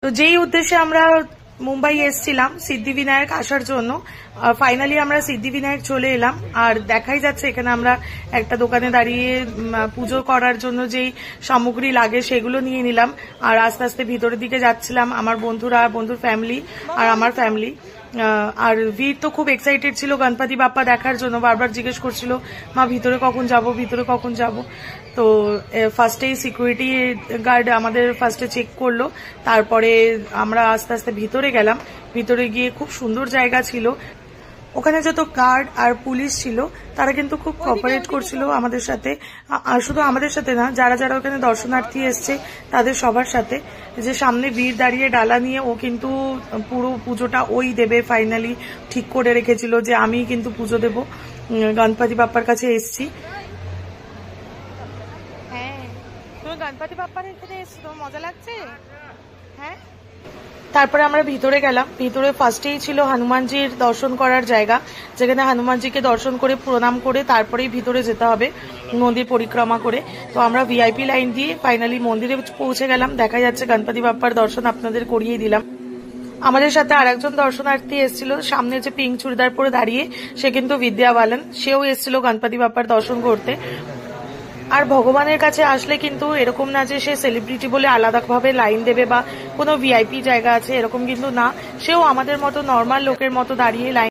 তো যেই উদ্দেশ্যে আমরা মুম্বাই এসেছিলাম সিদ্ধিবিনায়ক আসার জন্য, ফাইনালি আমরা সিদ্ধিবিনায়ক চলে এলাম। আর দেখাই যাচ্ছে এখানে আমরা একটা দোকানে দাঁড়িয়ে পুজো করার জন্য যেই সামগ্রী লাগে সেগুলো নিয়ে নিলাম। আর আস্তে আস্তে ভিতরের দিকে যাচ্ছিলাম, আমার বন্ধুরা, বন্ধুর ফ্যামিলি আর আমার ফ্যামিলি। আর ভিড় তো খুব এক্সাইটেড ছিল গণপতি বাপ্পা দেখার জন্য, বারবার জিজ্ঞেস করছিল মা ভিতরে কখন যাব, ভিতরে কখন যাব। তো ফার্স্টেই সিকিউরিটি গার্ড আমাদের ফার্স্টে চেক করলো, তারপরে আমরা আস্তে আস্তে ভিতরে গেলাম। ভিতরে গিয়ে খুব সুন্দর জায়গা ছিল, ওখানে যত গার্ড আর পুলিশ ছিল তারা কিন্তু খুব কোঅপারেট করছিল আমাদের সাথে। আর শুধু আমাদের সাথে না, যারা যারা ওখানে দর্শনার্থী এসছে তাদের সবার সাথে। যে সামনে বীর দাঁড়িয়ে ডালা নিয়ে, ও কিন্তু পুরো পুজোটা ওই দেবে ফাইনালি ঠিক করে রেখেছিল যে আমি কিন্তু পুজো দেব, গণপতি বাপ্পার কাছে এসছি। হ্যাঁ, তুমি গণপতি বাপ্পার এখানে এসছো, মজা লাগছে? হ্যাঁ। তারপরে আমরা ভিতরে গেলাম। ভিতরে ফার্স্টেই ছিল হনুমানজির দর্শন করার জায়গা, যেখানে হনুমানজিকে দর্শন করে প্রণাম করে তারপরেই ভিতরে যেতে হবে মন্দির পরিক্রমা করে। তো আমরা ভিআইপি লাইন দিয়ে ফাইনালি মন্দিরে পৌঁছে গেলাম। দেখা যাচ্ছে গণপতি বাপ্পার দর্শন আপনাদের করিয়ে দিলাম। আমাদের সাথে আর একজন দর্শনার্থী এসেছিল, সামনে যে পিঙ্ক চুড়িদার পরে দাঁড়িয়ে, সে কিন্তু বিদ্যা বালান, সেও এসেছিল গণপতি বাপ্পার দর্শন করতে। আর ভগবানের কাছে আসলে কিন্তু এরকম না যে সে সেলিব্রিটি বলে আলাদাভাবে লাইন দেবে বা কোনো ভিআইপি জায়গা আছে, এরকম কিন্তু না। সেও আমাদের মতো নর্মাল লোকের মতো দাঁড়িয়ে লাইন